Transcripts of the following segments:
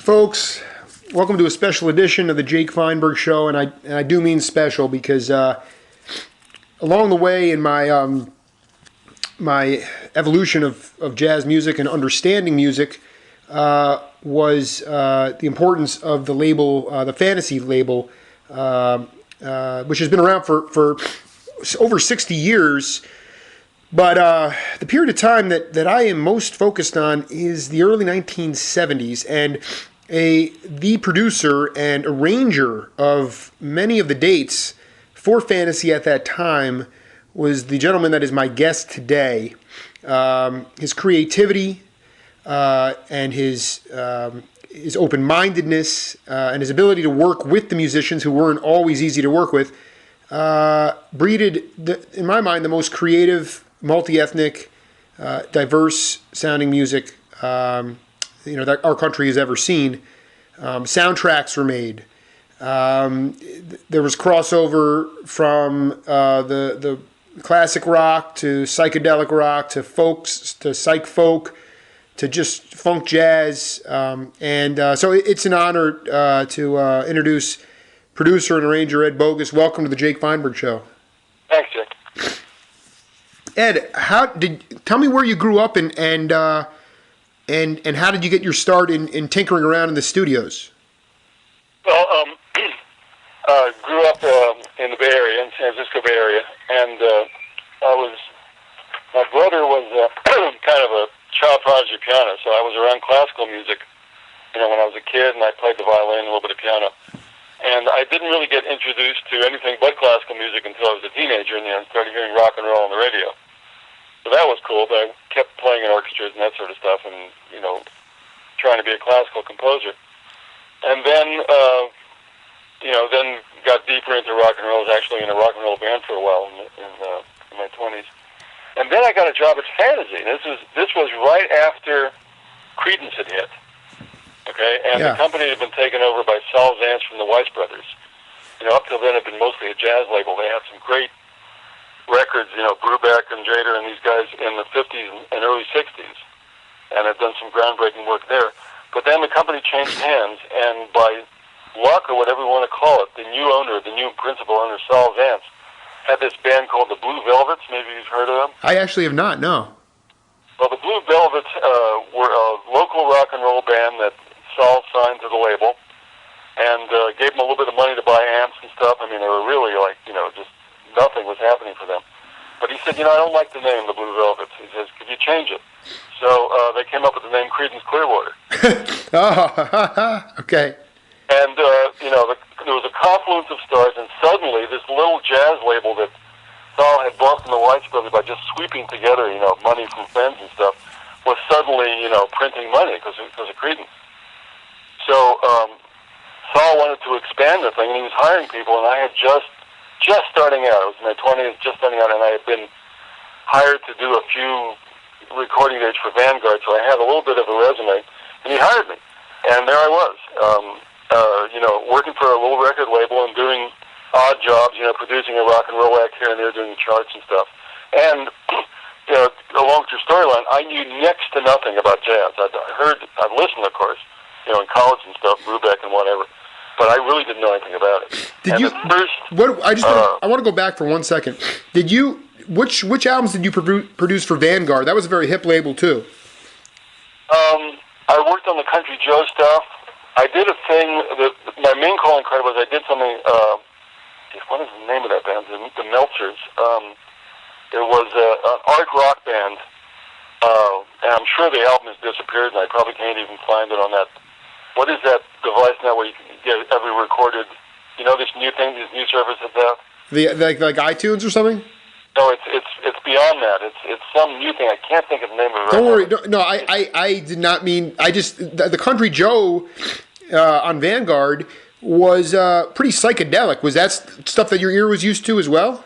Folks, welcome to a special edition of the Jake Feinberg Show, and I do mean special because along the way in my my evolution of jazz music and understanding music was the importance of the label, the Fantasy label, which has been around for over 60 years. But the period of time that I am most focused on is the early 1970s, and the producer and arranger of many of the dates for Fantasy at that time was the gentleman that is my guest today. His creativity and his open-mindedness and his ability to work with the musicians who weren't always easy to work with breeded, in my mind, the most creative, multi-ethnic, diverse-sounding music that our country has ever seen. Soundtracks were made. There was crossover from the classic rock to psychedelic rock to folks to psych folk to just funk jazz. So it's an honor to introduce producer and arranger Ed Bogas. Welcome to the Jake Feinberg Show. Thanks, Jake. Ed, tell me where you grew up and how did you get your start in tinkering around in the studios? Well, grew up in the Bay Area, in San Francisco Bay Area, and my brother was kind of a child prodigy pianist, so I was around classical music, when I was a kid, and I played the violin, a little bit of piano. And I didn't really get introduced to anything but classical music until I was a teenager, and then started hearing rock and roll on the radio. So that was cool, but I kept playing in orchestras and that sort of stuff, and trying to be a classical composer. And then, then got deeper into rock and roll. I was actually in a rock and roll band for a while in my 20s. And then I got a job at Fantasy. This was right after Creedence had hit. Okay, and The company had been taken over by Saul Zantz from the Weiss Brothers. Up till then it had been mostly a jazz label. They had some great records, Brubeck and Tjader and these guys in the 50s and early 60s, and had done some groundbreaking work there. But then the company changed hands, and by luck, or whatever you want to call it, the new principal owner, Saul Zantz, had this band called the Blue Velvets. Maybe you've heard of them? I actually have not, no. Well, the Blue Velvets were a local rock and roll band that Saul signed to the label, and gave them a little bit of money to buy amps and stuff. I mean, they were really just nothing was happening for them. But he said, I don't like the name, the Blue Velvets. He says, could you change it? So they came up with the name Creedence Clearwater. Oh, okay. And, there was a confluence of stars, and suddenly this little jazz label that Saul had bought from the Weiss Brothers by just sweeping together, money from friends and stuff, was suddenly, printing money because of Creedence. So Saul wanted to expand the thing, and he was hiring people, and I had just starting out. I was in my 20s, just starting out, and I had been hired to do a few recording dates for Vanguard, so I had a little bit of a resume, and he hired me. And there I was, working for a little record label and doing odd jobs, producing a rock and roll act here and there, doing the charts and stuff. And, along with your storyline, I knew next to nothing about jazz. I'd listened, of course, in college and stuff, Brubeck and whatever. But I really didn't know anything about it. I want to go back for 1 second. Which albums did you produce for Vanguard? That was a very hip label too. I worked on the Country Joe stuff. I did a thing my main calling card was I did something. What is the name of that band? The Meltzers. It was an art rock band, and I'm sure the album has disappeared, and I probably can't even find it on that. What is that device now where you can get every recorded, this new thing, this new service that's out? Like iTunes or something? No, it's beyond that. It's some new thing. I can't think of the name of it. Don't worry. No, I did not mean. The Country Joe on Vanguard was pretty psychedelic. Was that stuff that your ear was used to as well?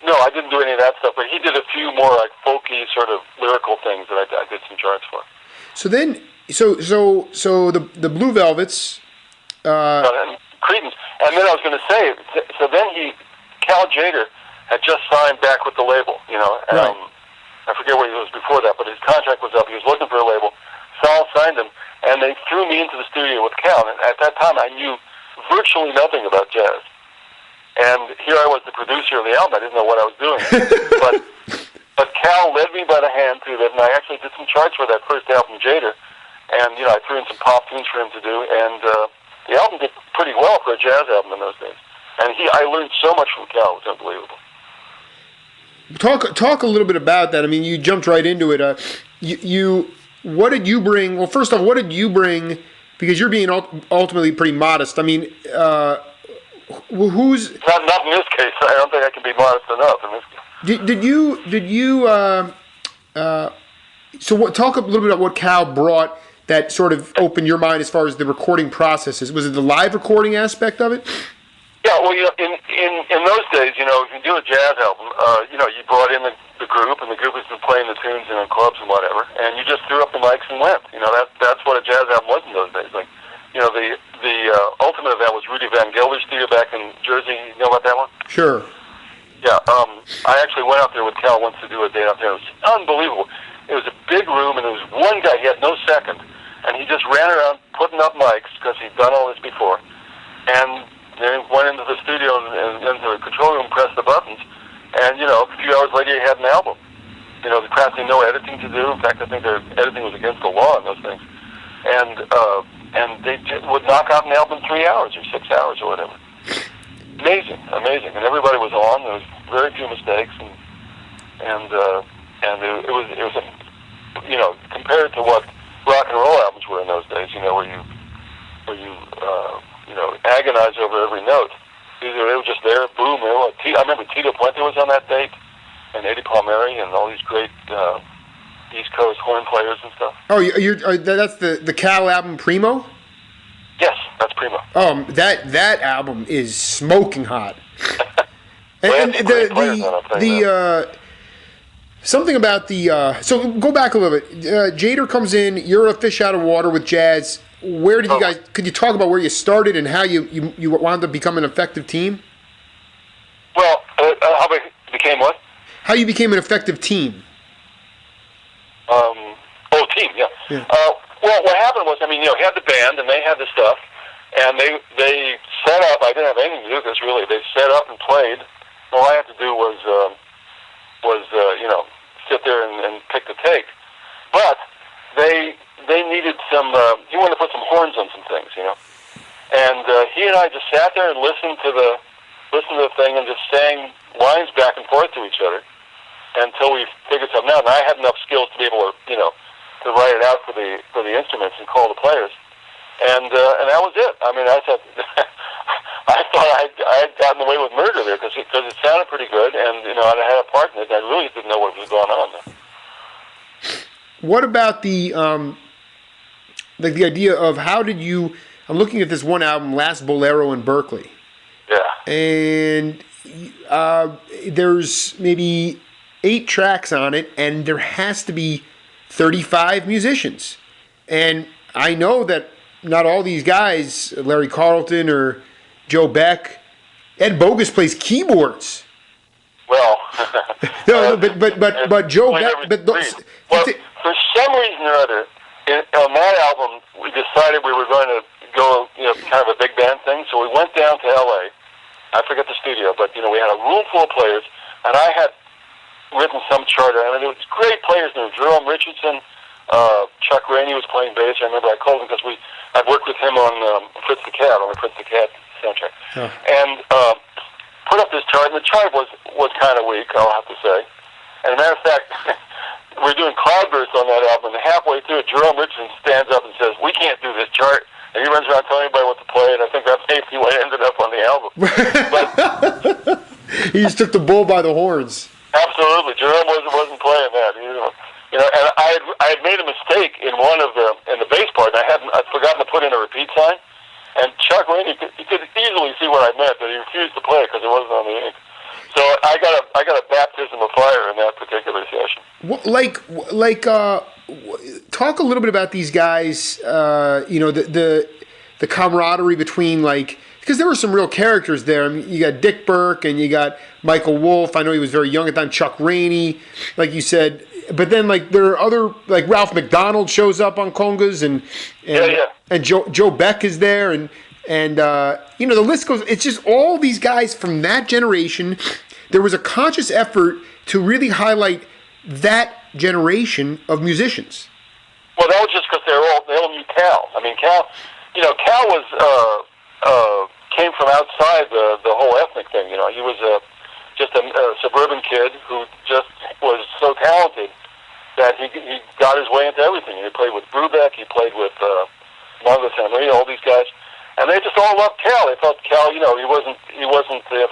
No, I didn't do any of that stuff. But he did a few more like folky sort of lyrical things that I did some charts for. So then. So the Blue Velvets, Creedence, and then I was going to say, so then Cal Tjader had just signed back with the label, I forget what he was before that, but his contract was up. He was looking for a label. Saul signed him, and they threw me into the studio with Cal. And at that time, I knew virtually nothing about jazz. And here I was, the producer of the album. I didn't know what I was doing. But Cal led me by the hand through that, and I actually did some charts for that first album, Tjader. And, I threw in some pop tunes for him to do, and the album did pretty well for a jazz album in those days. And I learned so much from Cal. It was unbelievable. Talk a little bit about that. I mean, you jumped right into it. What did you bring? Well, first off, what did you bring? Because you're being ultimately pretty modest. I mean, who's not in this case? I don't think I can be modest enough in this case. Did you? So talk a little bit about what Cal brought that sort of opened your mind as far as the recording processes. Was it the live recording aspect of it? Yeah, well, in those days, if you do a jazz album, you brought in the group, and the group has been playing the tunes in clubs and whatever, and you just threw up the mics and went. That's what a jazz album was in those days. Like, the ultimate of that was Rudy Van Gelder's studio back in Jersey. You know about that one? Sure. Yeah, I actually went out there with Cal once to do a date out there. It was unbelievable. It was a big room, and there was one guy, he had no second, and he just ran around putting up mics because he'd done all this before, and then went into the studio and into the control room, pressed the buttons, and, a few hours later he had an album. There practically no editing to do. In fact, I think their editing was against the law in those things. And they would knock out an album in 3 hours or 6 hours or whatever. Amazing. And everybody was on. There was very few mistakes, and it was compared to what rock and roll albums were in those days, where you agonize over every note. Either they were just there, boom. I remember Tito Puente was on that date, and Eddie Palmieri, and all these great East Coast horn players and stuff. Oh, that's the Cal album, Primo? Yes, that's Primo. That album is smoking hot. And something about so go back a little bit. Tjader comes in. You're a fish out of water with jazz. Where did you guys? Could you talk about where you started and how you wound up becoming an effective team? Well, how we became what? How you became an effective team? Team, yeah. Well, what happened was, he had the band and they had the stuff, and they set up. I didn't have anything to do with this really. They set up and played. All I had to do was sit there and pick the take. But they needed some. He wanted to put some horns on some things, And he and I just sat there and listened to the thing and just sang lines back and forth to each other until we figured something out. And I had enough skills to be able to, to write it out for the instruments and call the players. And that was it. I said, I thought I had gotten away with murder there because it sounded pretty good, and I had a part in it. I really didn't know what was going on there. What about the idea of how did you? I'm looking at this one album, Last Bolero in Berkeley. Yeah. And there's maybe 8 tracks on it, and there has to be 35 musicians. And I know that not all these guys, Larry Carlton or Joe Beck, Ed Bogas plays keyboards. Well, no, but Joe Beck. For some reason or other, on that album, we decided we were going to go, kind of a big band thing. So we went down to L.A. I forget the studio, but we had a room full of players, and I had written some charter. There was great players there. Jerome Richardson, Chuck Rainey was playing bass. I remember I called him because I'd worked with him on Fritz the Cat, on the Fritz the Cat soundtrack. Oh. And put up this chart, and the chart was kind of weak, I'll have to say. And as a matter of fact, we're doing Cloudburst on that album, and halfway through it, Jerome Richardson stands up and says, "We can't do this chart." And he runs around telling everybody what to play, and I think that's maybe what ended up on the album. But he just took the bull by the horns. Absolutely, Jerome wasn't playing that. And I had made a mistake in the bass part, and I'd forgotten to put in a repeat sign. And Chuck Rainey, he could easily see what I meant, but he refused to play it because it wasn't on the ink. So I got a baptism of fire in that particular session. Talk a little bit about these guys. The camaraderie between because there were some real characters there. You got Dick Burke and you got Michael Wolff. I know he was very young at the time. Chuck Rainey, like you said, but then like there are other, like Ralph McDonald shows up on congas, and Joe Beck is there, and the list goes. It's just all these guys from that generation. There was a conscious effort to really highlight that generation of musicians. Well, that was just because they all knew Cal. I mean, Cal was came from outside the whole ethnic thing. He was just a suburban kid who just was so talented that he got his way into everything. He played with Brubeck, he played with Mongo Santa Maria, all these guys, and they just all loved Cal. They thought Cal, he wasn't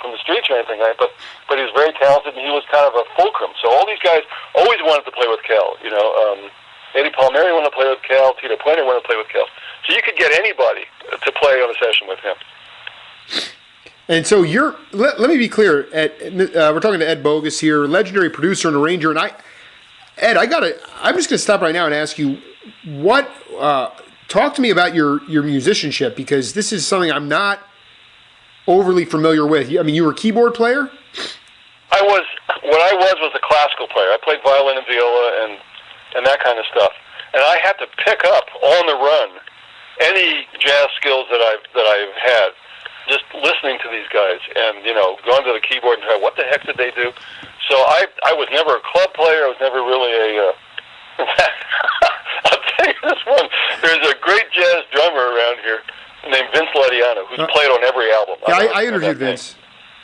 from the streets or anything, right? But he was very talented, and he was kind of a fulcrum. So all these guys always wanted to play with Cal. Eddie Palmieri wanted to play with Cal, Tito Puente wanted to play with Cal. So you could get anybody to play on a session with him. And so let me be clear. We're talking to Ed Bogas here, legendary producer and arranger. And I'm just going to stop right now and ask you, talk to me about your musicianship, because this is something I'm not overly familiar with. I mean, you were a keyboard player? What I was a classical player. I played violin and viola and that kind of stuff. And I had to pick up on the run any jazz skills that I've had, just listening to these guys and, going to the keyboard and trying, what the heck did they do? So I was never a club player. I was never really in fact, I'll tell you this one. There's a great jazz drummer around here named Vince Ladiano, who's played on every album. Yeah, I interviewed Vince.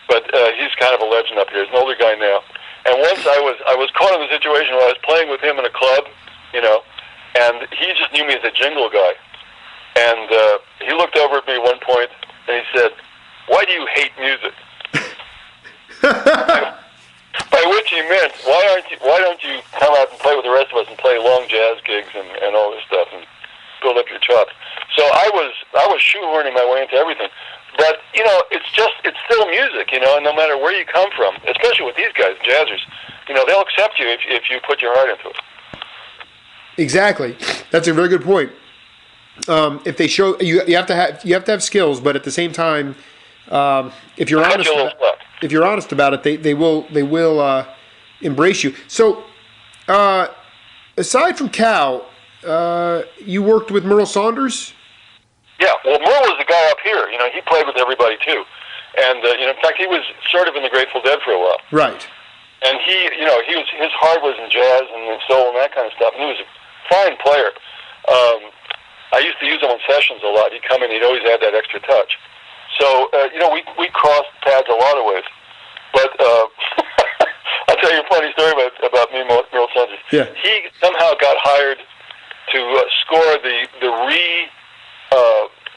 But he's kind of a legend up here. He's an older guy now. And once I was caught in a situation where I was playing with him in a club, and he just knew me as a jingle guy. And he looked over at me at one point, and he said, "Why do you hate music?" By which he meant, why don't you come out and play with the rest of us and play long jazz gigs and all this stuff and build up your chops? So I was shoehorning my way into everything. But it's still music, and no matter where you come from, especially with these guys, jazzers, they'll accept you if you put your heart into it. Exactly, that's a very good point. If they show you have to have skills, but at the same time, if you're honest about it, they will embrace you. So, aside from Cal, you worked with Merle Saunders? Yeah, well, Merle was the guy up here. He played with everybody too, and in fact, he was sort of in the Grateful Dead for a while. Right. And his heart was in jazz and soul and that kind of stuff. And he was a fine player. I used to use him on sessions a lot. He'd come in, he'd always add that extra touch. So we crossed paths a lot of ways. But I'll tell you a funny story about me and Merle Saunders. Yeah. He somehow got hired to score the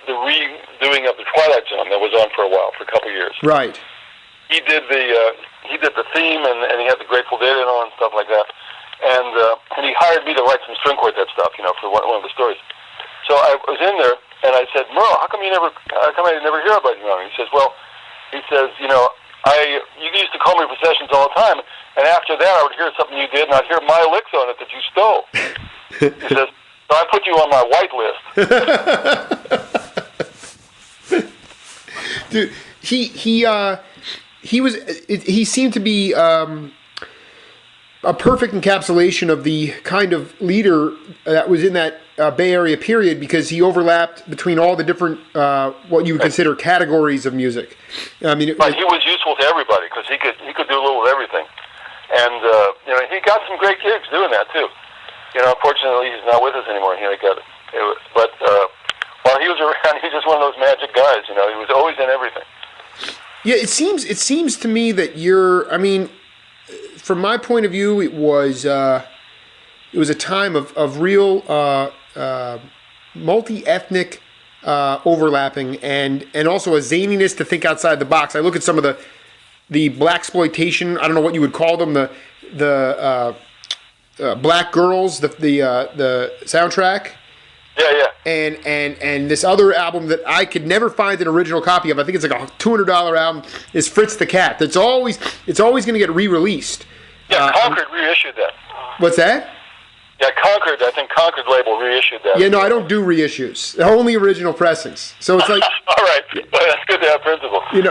redoing of the Twilight Zone that was on for a while, for a couple of years. Right. He did the theme, and he had the Grateful Dead in on and stuff like that. And he hired me to write some string quartet stuff, for one of the stories. So I was in there, and I said, "Merle, how come I never hear about you?" And he says, you used to call me for sessions all the time, and after that I would hear something you did, and I'd hear my licks on it that you stole." He says, "So I put you on my white list." Dude, he seemed to be a perfect encapsulation of the kind of leader that was in that Bay Area period, because he overlapped between all the different what you would consider categories of music. I mean, but he was useful to everybody because he could do a little of everything, and he got some great gigs doing that too. Unfortunately, he's not with us anymore. But while he was around, he's just one of those magic guys. He was always in everything. Yeah, it seems to me that from my point of view, it was a time of real multi-ethnic overlapping and also a zaniness to think outside the box. I look at some of the blaxploitation, I don't know what you would call them, the Black Girls, the soundtrack. Yeah. And this other album that I could never find an original copy of, I think it's like a $200 album, is Fritz the Cat. It's always going to get re-released. Yeah, Concord reissued that. What's that? Yeah, I think Concord label reissued that. Yeah, no, I don't do reissues. They're only original pressings. So it's like... All right. Well, that's good to have principle. I've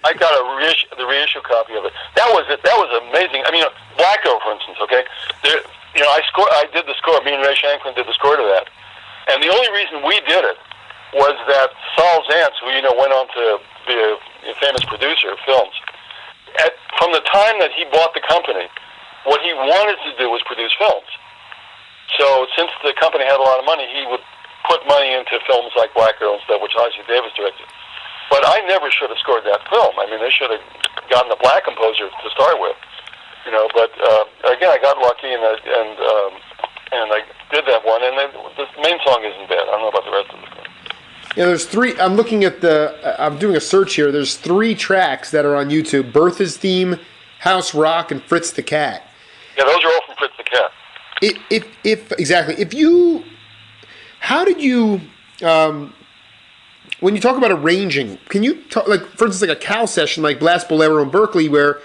I got the reissue copy of it. That was it. That was amazing. I mean, Black Girl, for instance. Okay, there, I did the score. Me and Ray Shanklin did the score to that. And the only reason we did it was that Saul Zantz, who went on to be a famous producer of films, from the time that he bought the company, what he wanted to do was produce films. So since the company had a lot of money, he would put money into films like Black Girl and stuff, which Ossie Davis directed. But I never should have scored that film. I mean, they should have gotten a black composer to start with, But again, I got lucky, and I did that one. And then the main song isn't bad. I don't know about the rest of the thing. Yeah, there's 3. I'm looking at I'm doing a search here. There's 3 tracks that are on YouTube: Bertha's Theme, House Rock, and Fritz the Cat. Yeah, those are all from Fritz the Cat. How did you, when you talk about arranging, can you talk, like, for instance, like a Cal session, like Blast Bolero in Berkeley, where it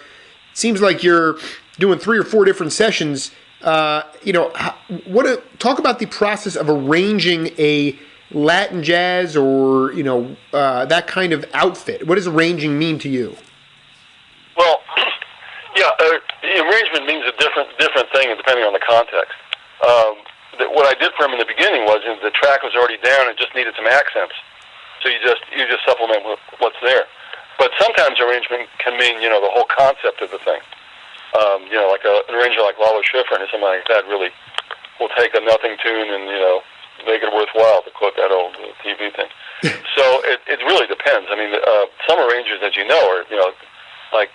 seems like you're doing 3 or 4 different sessions, talk about the process of arranging a Latin jazz or, that kind of outfit. What does arranging mean to you? Well, yeah, the arrangement means a different thing depending on the context. What I did for him in the beginning was the track was already down and just needed some accents. So you just supplement with what's there. But sometimes arrangement can mean, the whole concept of the thing. Like an arranger like Lalo Schifrin or something like that really will take a nothing tune and, make it worthwhile, to quote that old TV thing. So it really depends. I mean, some arrangers, as you know, are, like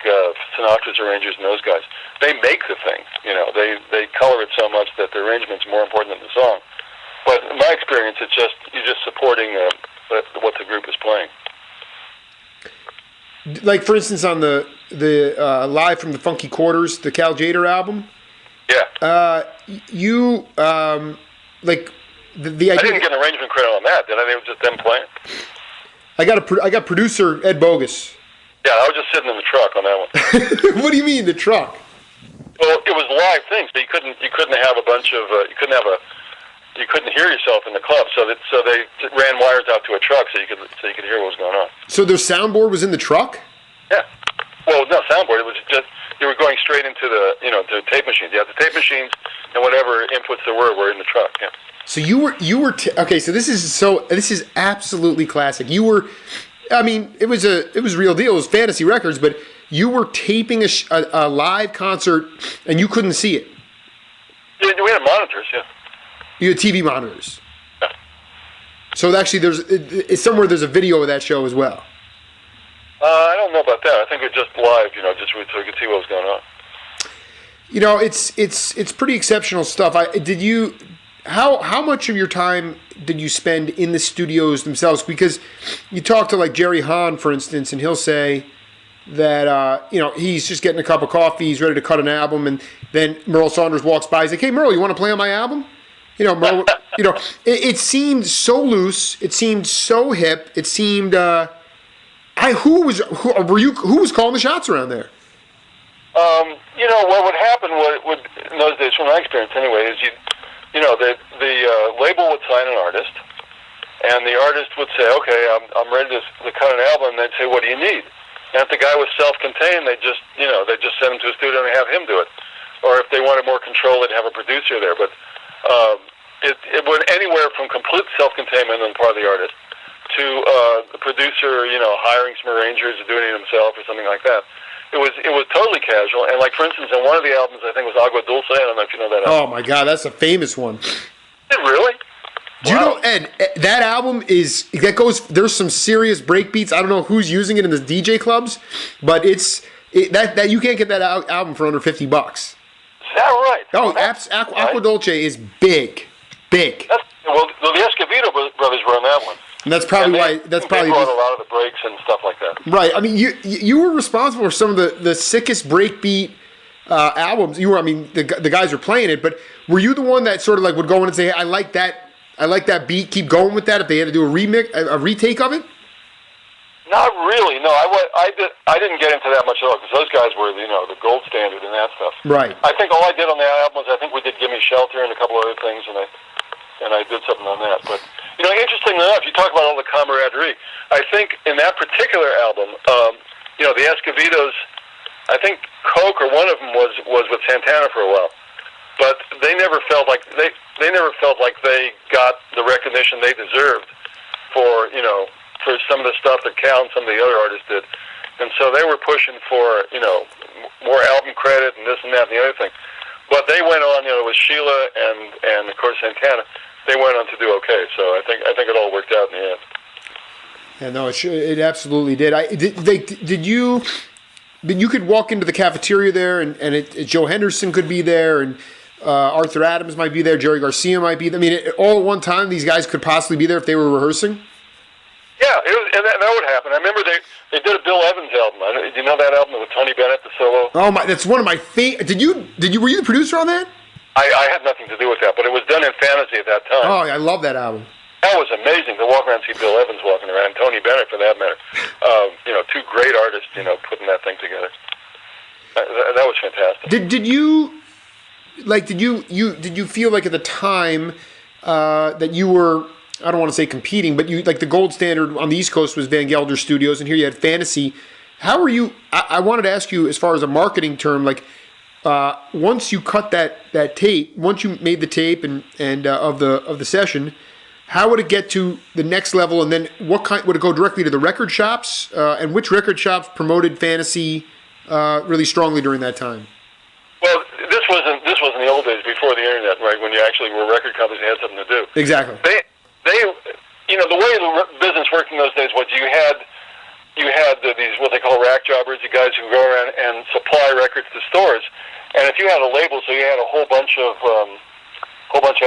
Sinatra's arrangers and those guys, they make the thing. They color it so much that the arrangement's more important than the song. But in my experience, you're just supporting what the group is playing. Like, for instance, on the Live from the Funky Quarters, the Cal Tjader album. Yeah. You like the idea. I didn't get an arrangement credit on that, did I? They were just them playing. I got producer Ed Bogas. Yeah, I was just sitting in the truck on that one. What do you mean, the truck? Well, it was live thing, so you couldn't have a bunch of you couldn't hear yourself in the club. So they ran wires out to a truck so you could hear what was going on. So their soundboard was in the truck? Yeah. Well, no soundboard. It was just you were going straight into the tape machines. Yeah, the tape machines and whatever inputs there were in the truck. Yeah. So you were okay. So this is absolutely classic. You were. I mean, it was real deal. It was Fantasy Records, but you were taping a live concert, and you couldn't see it. Yeah, we had monitors, yeah. You had TV monitors. Yeah. So actually, there's a video of that show as well. I don't know about that. I think it was just live, just so we could see what was going on. It's pretty exceptional stuff. How much of your time did you spend in the studios themselves? Because you talk to like Jerry Hahn, for instance, and he'll say that he's just getting a cup of coffee, he's ready to cut an album, and then Merle Saunders walks by. He's like, "Hey, Merle, you want to play on my album?" Merle, it seemed so loose. It seemed so hip. It seemed. Who was calling the shots around there? What would happen in those days, from my experience anyway, is the label would sign an artist, and the artist would say, "Okay, I'm ready to cut an album." And they'd say, "What do you need?" And if the guy was self-contained, they just send him to a studio and have him do it. Or if they wanted more control, they'd have a producer there. But it went anywhere from complete self-containment on the part of the artist to the producer, hiring some arrangers or doing it himself or something like that. It was totally casual. And like, for instance, in one of the albums, I think it was Agua Dulce. I don't know if you know that album. Oh my God, that's a famous one. Is it really? Do you know, Ed, that album there's some serious breakbeats. I don't know who's using it in the DJ clubs, but that you can't get that album for under $50. Is that right? Oh, Aqua Dolce is big. Well, the Escovedo brothers were on that one. And that's probably why. That's probably brought a lot of the breaks and stuff like that. Right. I mean, you were responsible for some of the sickest breakbeat albums. You were. I mean, the guys were playing it, but were you the one that sort of like would go in and say, "Hey, I like that beat. Keep going with that." If they had to do a retake of it. Not really. No, I didn't get into that much at all because those guys were the gold standard and that stuff. Right. I think all I did on that album was I think we did "Give Me Shelter" and a couple other things, and I did something on that. But interesting enough, you talk about all the camaraderie. I think in that particular album, the Escovedos, I think Coke or one of them was with Santana for a while, but they never felt like they got the recognition they deserved for for some of the stuff that Cal and some of the other artists did, and so they were pushing for more album credit and this and that and the other thing. But they went on, with Sheila and of course Santana, they went on to do okay. So I think it all worked out in the end. Yeah, no, it absolutely did. You could walk into the cafeteria there, and Joe Henderson could be there, and Arthur Adams might be there, Jerry Garcia might be there. I mean, all at one time, these guys could possibly be there if they were rehearsing. Yeah, and that would happen. I remember they did a Bill Evans album. Do you know that album with Tony Bennett, the solo? Oh my, that's one of my favorite. Were you the producer on that? I had nothing to do with that, but it was done in Fantasy at that time. Oh, I love that album. That was amazing to walk around and see Bill Evans walking around, Tony Bennett for that matter. Two great artists, putting that thing together. That was fantastic. Did you feel like at the time that you were, I don't want to say competing, but you, like, the gold standard on the East Coast was Van Gelder Studios, and here you had Fantasy. How were you? I wanted to ask you, as far as a marketing term, like, once you cut that tape, once you made the tape and of the session, how would it get to the next level? And then what kind would it go directly to the record shops? And which record shops promoted Fantasy really strongly during that time? Well, this was in the old days before the internet, right? When you actually were record companies and had something to do. Exactly. They the way the business worked in those days was you had these what they call rack jobbers, you guys who go around and supply records to stores. And if you had a label, so you had a whole bunch of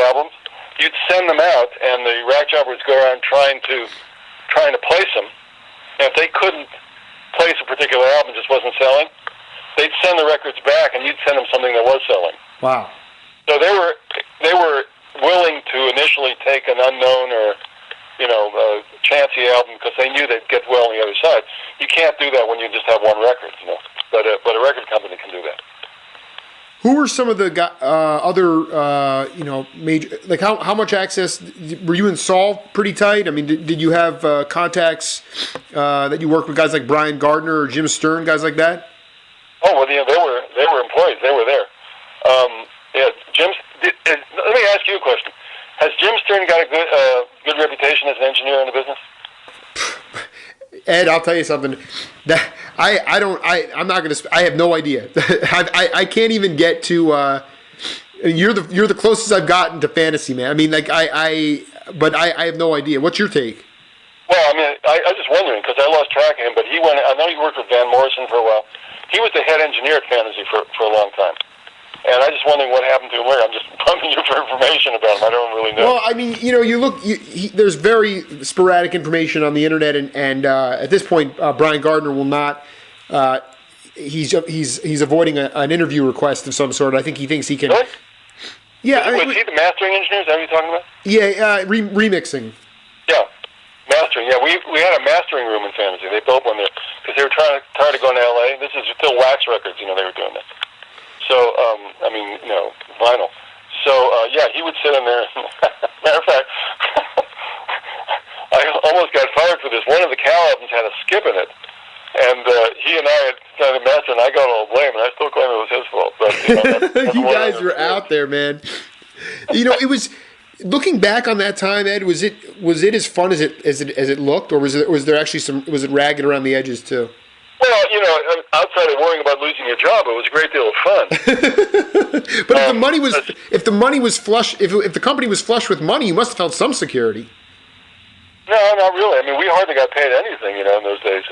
albums, you'd send them out, and the rack jobbers would go around trying to place them. And if they couldn't place a particular album, just wasn't selling, they'd send the records back, and you'd send them something that was selling. Wow. So they were willing to initially take an unknown or a chancy album because they knew they'd get well on the other side. You can't do that when you just have one record, But a record company can do that. Who were some of the other major, like, how much access were you and Saul pretty tight? I mean, did you have contacts that you worked with guys like Brian Gardner or Jim Stern, guys like that? Oh well, they were employees. They were there. Let me ask you a question. Has Jim Stern got a good reputation as an engineer in the business? Ed, I'll tell you something. I'm not going to. I have no idea. I can't even get to. You're the closest I've gotten to Fantasy, man. I mean, like but I have no idea. What's your take? Well, I mean, I was just wondering because I lost track of him. But I know he worked with Van Morrison for a while. He was the head engineer at Fantasy for a long time. And I'm just wondering what happened to him where. I'm just pumping you for information about him. I don't really know. Well, I mean, you look. There's very sporadic information on the internet, and at this point, Brian Gardner will not. He's avoiding an interview request of some sort. I think he thinks he can. Really? Yeah. Was he the mastering engineer? Is that what you're talking about? Yeah, remixing. Yeah, mastering. Yeah, we had a mastering room in Fantasy. They built one there because they were tired of going to L.A. This is still Wax Records. They were doing that. So, vinyl. So, he would sit in there. Matter of fact, I almost got fired for this. One of the Cal albums had a skip in it. And he and I had started mastering, and I got all the blame, and I still claim it was his fault. But, that's you guys were out there, man. It was... Looking back on that time, Ed, was it as fun as it looked, or was there actually was it ragged around the edges too? Well, outside of worrying about losing your job, it was a great deal of fun. But if the money was flush, if the company was flush with money, you must have felt some security. No, not really. I mean, we hardly got paid anything, in those days.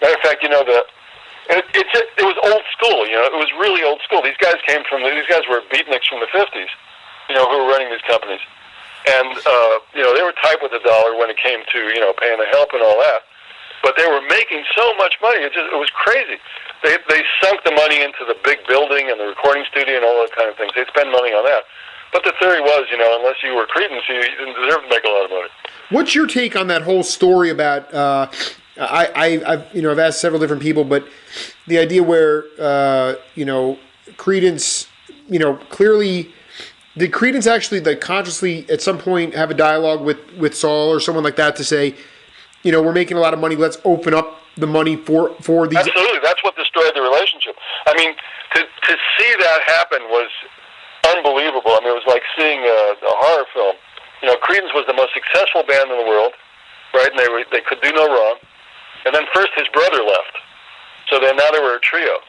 Matter of fact, it was old school. It was really old school. These guys were beatniks from the 50s, who were running these companies, and they were tight with the dollar when it came to paying the help and all that. But they were making so much money; it was crazy. They sunk the money into the big building and the recording studio and all that kind of things. They'd spend money on that. But the theory was, unless you were Creedence, you didn't deserve to make a lot of money. What's your take on that whole story about? I've asked several different people, but the idea where Creedence, clearly. Did Creedence actually consciously at some point have a dialogue with Saul or someone like that to say, we're making a lot of money, let's open up the money for these. Absolutely, that's what destroyed the relationship. I mean, to see that happen was unbelievable. I mean, it was like seeing a horror film. You know, Creedence was the most successful band in the world, right? And they could do no wrong. And then first his brother left, so now they were a trio.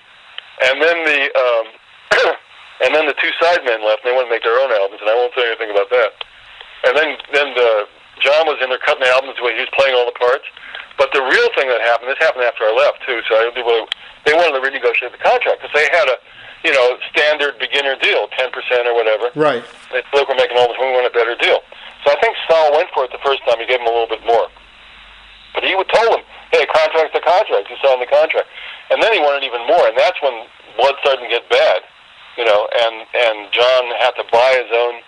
And then the two sidemen left, and they wanted to make their own albums, and I won't say anything about that. And then John was in there cutting the albums where he was playing all the parts. But the real thing that happened, this happened after I left too, so they wanted to renegotiate the contract because they had a, standard beginner deal, 10% or whatever. Right. They said, look, we're making all this, we want a better deal. So I think Saul went for it the first time. He gave him a little bit more. But he would tell him, hey, contract's the contract. You signed the contract. And then he wanted even more, and that's when blood started to get bad, and John had to buy his own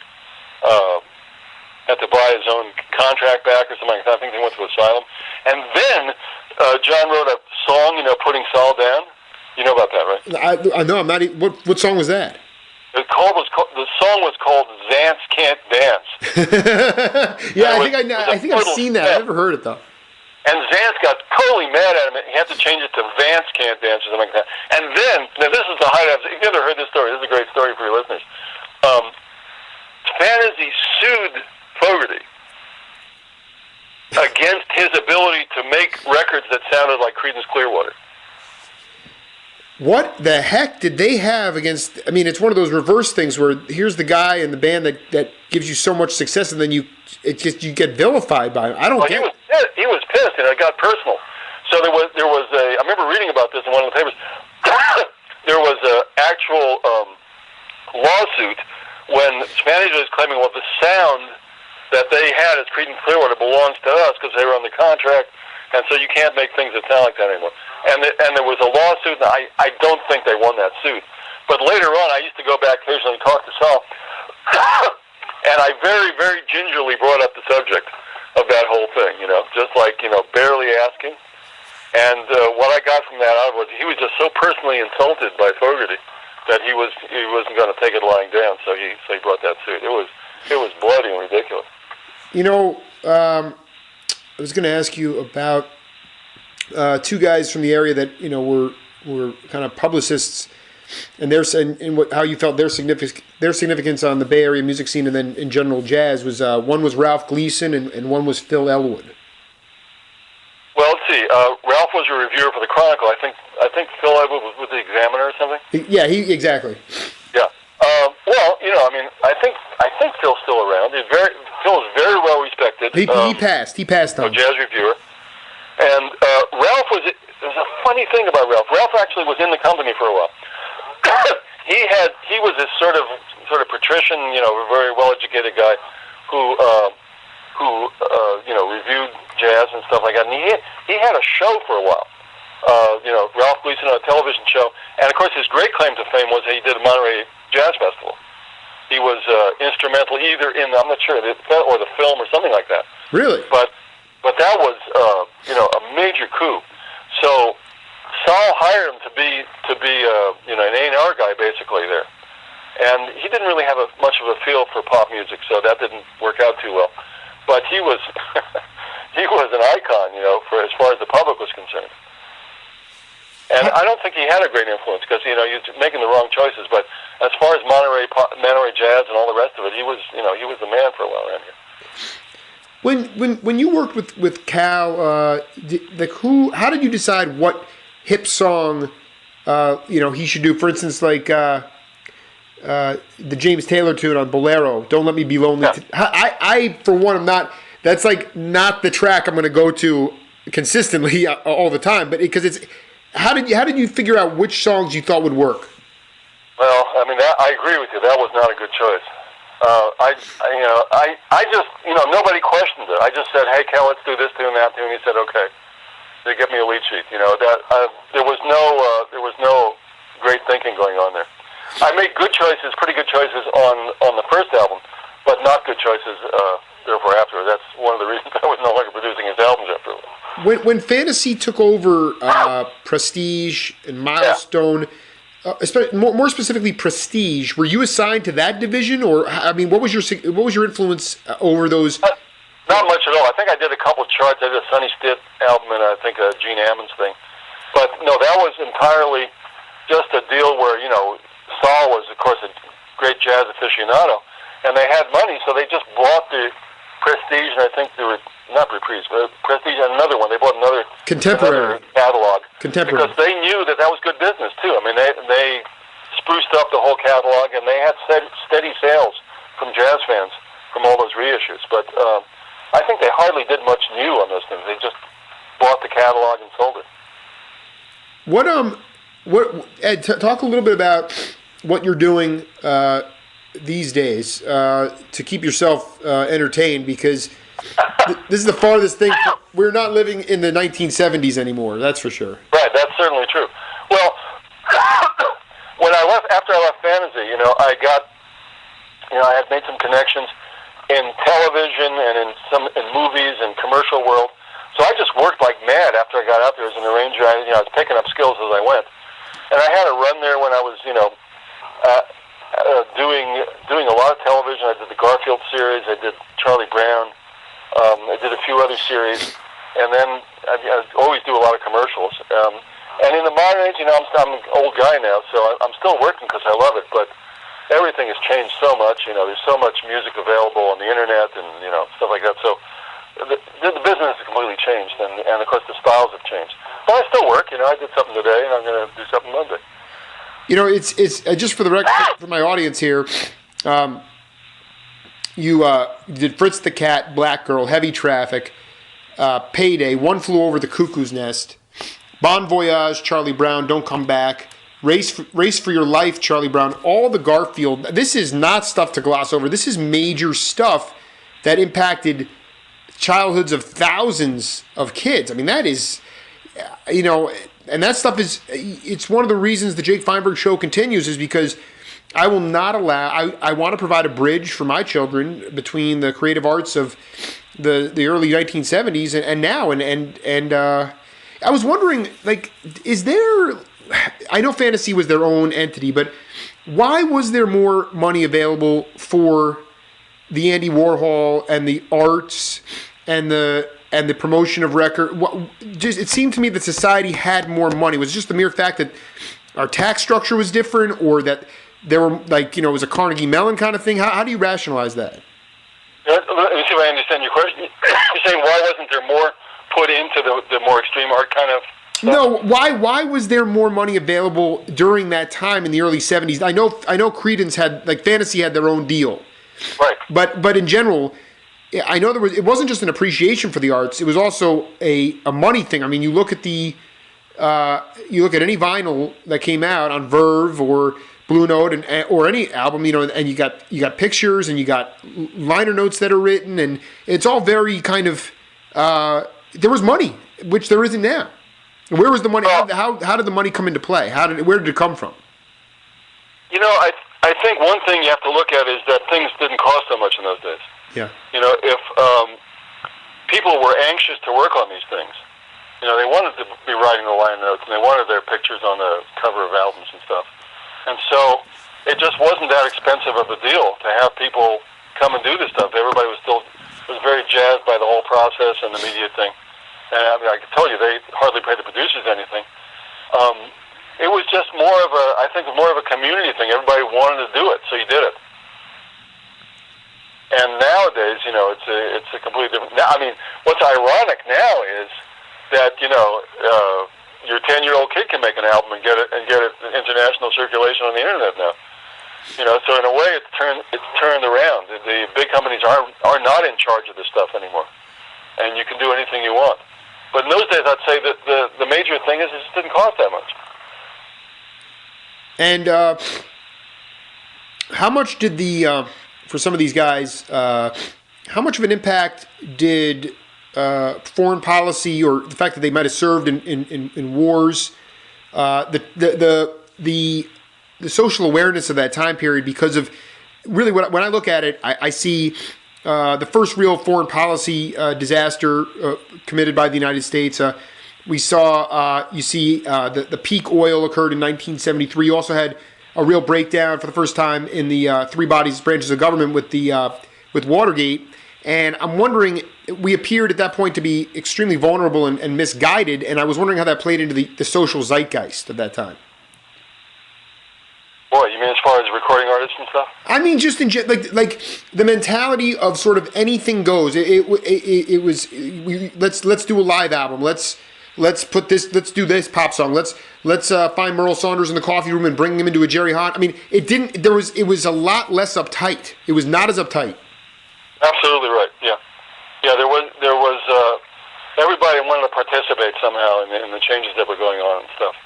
contract back or something like that. I think they went to Asylum. And then John wrote a song, putting Saul down. You know about that, right? I know. I'm not. What song was that? The song was called "Zantz Can't Dance." Yeah, I think I've seen that. I've never heard it though. And Zantz got totally mad at him. He had to change it to Vance Can't Dance or something like that. And then, now this is the height of. If you've never heard this story, this is a great story for your listeners. Fantasy sued Fogerty against his ability to make records that sounded like Creedence Clearwater. What the heck did they have against? I mean, it's one of those reverse things where here's the guy in the band that gives you so much success, and then you get vilified by him. I don't get. He was pissed, and it got personal. So there was I remember reading about this in one of the papers. There was an actual lawsuit when Spanish was claiming, well, the sound that they had as Creedence Clearwater belongs to us because they were on the contract, and so you can't make things that sound like that anymore. And there was a lawsuit, and I don't think they won that suit. But later on, I used to go back occasionally and talk to Saul, and I very, very gingerly brought up the subject of that whole thing, just like, barely asking. And what I got from that out was he was just so personally insulted by Fogerty that he wasn't going to take it lying down, so he brought that suit. It was bloody and ridiculous. I was going to ask you about two guys from the area that were kind of publicists, and how you felt their significance on the Bay Area music scene, and then in general jazz was one was Ralph Gleason and one was Phil Elwood. Well, let's see. Ralph was a reviewer for the Chronicle. I think Phil Elwood was with the Examiner or something. Yeah, exactly. Yeah. Well, I think Phil's still around. Phil is very well respected. He passed. He passed on. Jazz reviewer. And Ralph there's a funny thing about Ralph. Ralph actually was in the company for a while. He was this sort of patrician, very well-educated guy who reviewed jazz and stuff like that. And he had a show for a while. Ralph Gleason on a television show. And of course, his great claim to fame was that he did a Monterey Jazz Festival. He was instrumental either in, I'm not sure, the film or something like that. Really? But that was a major coup. So Saul hired him to be an A&R guy basically there, and he didn't really have much of a feel for pop music, so that didn't work out too well. But he was he was an icon, for as far as the public was concerned. And I don't think he had a great influence because he was making the wrong choices. But as far as Monterey jazz and all the rest of it, he was the man for a while around here. When you worked with Cal, how did you decide what hip song he should do? For instance, like the James Taylor tune on Bolero, "Don't Let Me Be Lonely." Yeah. I for one, am not. That's like not the track I'm going to go to consistently all the time. But because it's how did you figure out which songs you thought would work? Well, I agree with you. That was not a good choice. I just, nobody questioned it. I just said, "Hey, Cal, let's do this tune, that tune." He said, "Okay." They give me a lead sheet. There was no great thinking going on there. I made good choices, pretty good choices on the first album, but not good choices. Therefore, after that's one of the reasons I was no longer producing his albums after a while. When Fantasy took over Prestige and Milestone. Yeah. More specifically, Prestige. Were you assigned to that division, or what was your influence over those? Not much at all. I think I did a couple of charts. I did a Sonny Stitt album and I think a Gene Ammons thing. But no, that was entirely just a deal where, Saul was, of course, a great jazz aficionado, and they had money, so they just bought the Prestige, and I think there were, not Reprise, but Prestige and another one. They bought another Contemporary catalog. Contemporary. Because they knew that was good business, too. I mean, they spruced up the whole catalog, and they had steady sales from jazz fans from all those reissues. But I think they hardly did much new on those things. They just bought the catalog and sold it. Ed, talk a little bit about what you're doing these days to keep yourself entertained, because this is the farthest thing. We're not living in the 1970s anymore, that's for sure. Right, that's certainly true. Well, after I left Fantasy, I had made some connections in television and in movies and commercial world. So I just worked like mad after I got out there as an arranger. I was picking up skills as I went. And I had a run there when I was, doing a lot of television. I did the Garfield series. I did Charlie Brown. I did a few other series. And then I always do a lot of commercials. And in the modern age, I'm an old guy now, so I'm still working because I love it. But everything has changed so much. There's so much music available on the internet and, stuff like that. So the business has completely changed, and of course the styles have changed. But I still work. I did something today, and I'm going to do something Monday. It's just for the record, for my audience here. You did Fritz the Cat, Black Girl, Heavy Traffic, Payday, One Flew Over the Cuckoo's Nest, Bon Voyage, Charlie Brown, Don't Come Back, Race for Your Life, Charlie Brown, all the Garfield. This is not stuff to gloss over. This is major stuff that impacted childhoods of thousands of kids. I mean, that is, and that stuff is, it's one of the reasons the Jake Feinberg Show continues, is because I will not allow, I want to provide a bridge for my children between the creative arts of the early 1970s and now. And I was wondering, is there, I know Fantasy was their own entity, but why was there more money available for the Andy Warhol and the arts and the promotion of record? It seemed to me that society had more money. Was it just the mere fact that our tax structure was different, or that there were it was a Carnegie Mellon kind of thing? How do you rationalize that? Let me see if I understand your question. You're saying why wasn't there more put into the more extreme art kind of stuff? No, why was there more money available during that time in the early 70s? I know Creedence had, Fantasy had their own deal. Right. But in general, I know it wasn't just an appreciation for the arts. It was also a money thing. I mean, you look at any vinyl that came out on Verve or Blue Note or any album, and you got pictures and you got liner notes that are written, and it's all very kind of there was money, which there isn't now. Where was the money? How did the money come into play? Where did it come from? I think one thing you have to look at is that things didn't cost so much in those days. Yeah. If people were anxious to work on these things, they wanted to be writing the line notes, and they wanted their pictures on the cover of albums and stuff. And so it just wasn't that expensive of a deal to have people come and do this stuff. Everybody was very jazzed by the whole process and the media thing. And I can tell you, they hardly paid the producers anything. It was just more of a community thing. Everybody wanted to do it, so you did it. And nowadays, it's a completely different. I mean, what's ironic now is that your 10-year-old kid can make an album and get it international circulation on the internet now. So in a way, it's turned around. The big companies are not in charge of this stuff anymore, and you can do anything you want. But in those days, I'd say that the major thing is it just didn't cost that much. And how much did for some of these guys, how much of an impact did foreign policy, or the fact that they might have served in wars, the social awareness of that time period? Because of really, when I look at it, I see the first real foreign policy disaster committed by the United States. We saw, the peak oil occurred in 1973. You also had a real breakdown for the first time in the three branches of government with Watergate. And I'm wondering, we appeared at that point to be extremely vulnerable and misguided, and I was wondering how that played into the social zeitgeist of that time. Boy, you mean as far as recording artists and stuff? I mean, just in like the mentality of sort of anything goes. It was let's do a live album. Let's do this pop song. Let's find Merle Saunders in the coffee room and bring him into a Jerry Hahn. I mean, it was a lot less uptight. It was not as uptight. Absolutely right. Yeah. There was everybody wanted to participate somehow in the changes that were going on and stuff.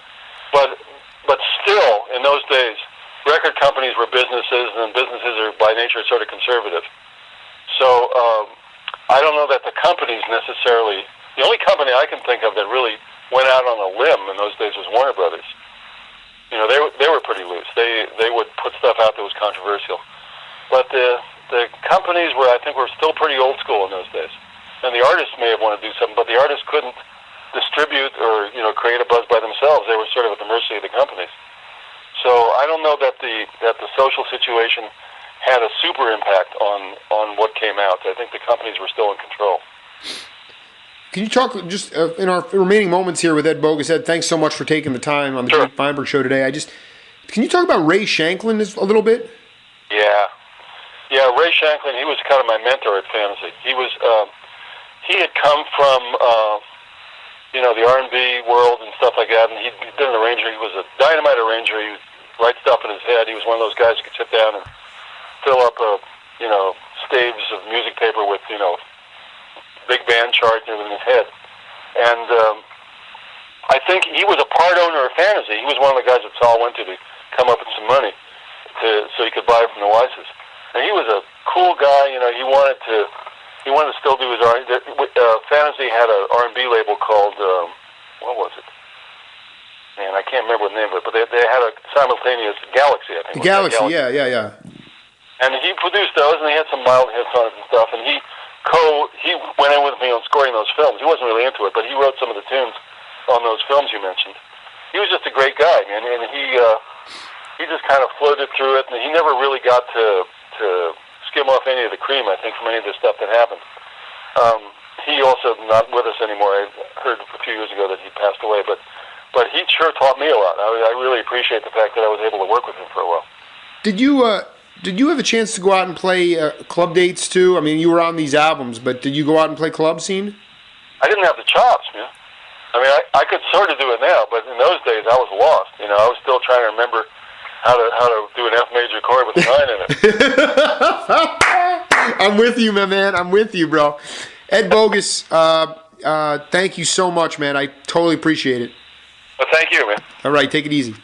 But still, in those days, record companies were businesses, and businesses are by nature sort of conservative. So I don't know that the companies necessarily. The only company I can think of that really went out on a limb in those days was Warner Brothers. You know, they were pretty loose. They would put stuff out that was controversial. But the companies were still pretty old school in those days. And the artists may have wanted to do something, but the artists couldn't distribute or create a buzz by themselves. They were sort of at the mercy of the companies. So I don't know that the social situation had a super impact on what came out. I think the companies were still in control. Can you talk just in our remaining moments here with Ed Bogas? Ed, thanks so much for taking the time on the Jake Feinberg Show today. Can you talk about Ray Shanklin a little bit? Yeah, Ray Shanklin. He was kind of my mentor at Fantasy. He had come from the R&B world and stuff like that, and he'd been an arranger. He was a dynamite arranger. He would write stuff in his head. He was one of those guys who could sit down and fill up staves of music paper with big band charts in his head. And I think he was a part owner of Fantasy. He was one of the guys that Saul went to come up with some money so he could buy it from the Weisses. And he was a cool guy. He wanted to still do his R&B. Fantasy had an R&B label called what was it? Man, I can't remember the name of it. But they had a simultaneous Galaxy, I think. Galaxy, yeah. And he produced those, and he had some mild hits on it and stuff. And he went in with me on scoring those films. He wasn't really into it, but he wrote some of the tunes on those films you mentioned. He was just a great guy, man, and he just kind of floated through it, and he never really got to skim off any of the cream, I think, from any of the stuff that happened. He also not with us anymore. I heard a few years ago that he passed away, but he sure taught me a lot. I really appreciate the fact that I was able to work with him for a while. Did you have a chance to go out and play club dates too? I mean, you were on these albums, but did you go out and play club scene? I didn't have the chops, man. I mean, I could sort of do it now, but in those days I was lost. I was still trying to remember how to do an F major chord with a 9 in it. I'm with you, my man. I'm with you, bro. Ed Bogas, thank you so much, man. I totally appreciate it. Well, thank you, man. All right, take it easy.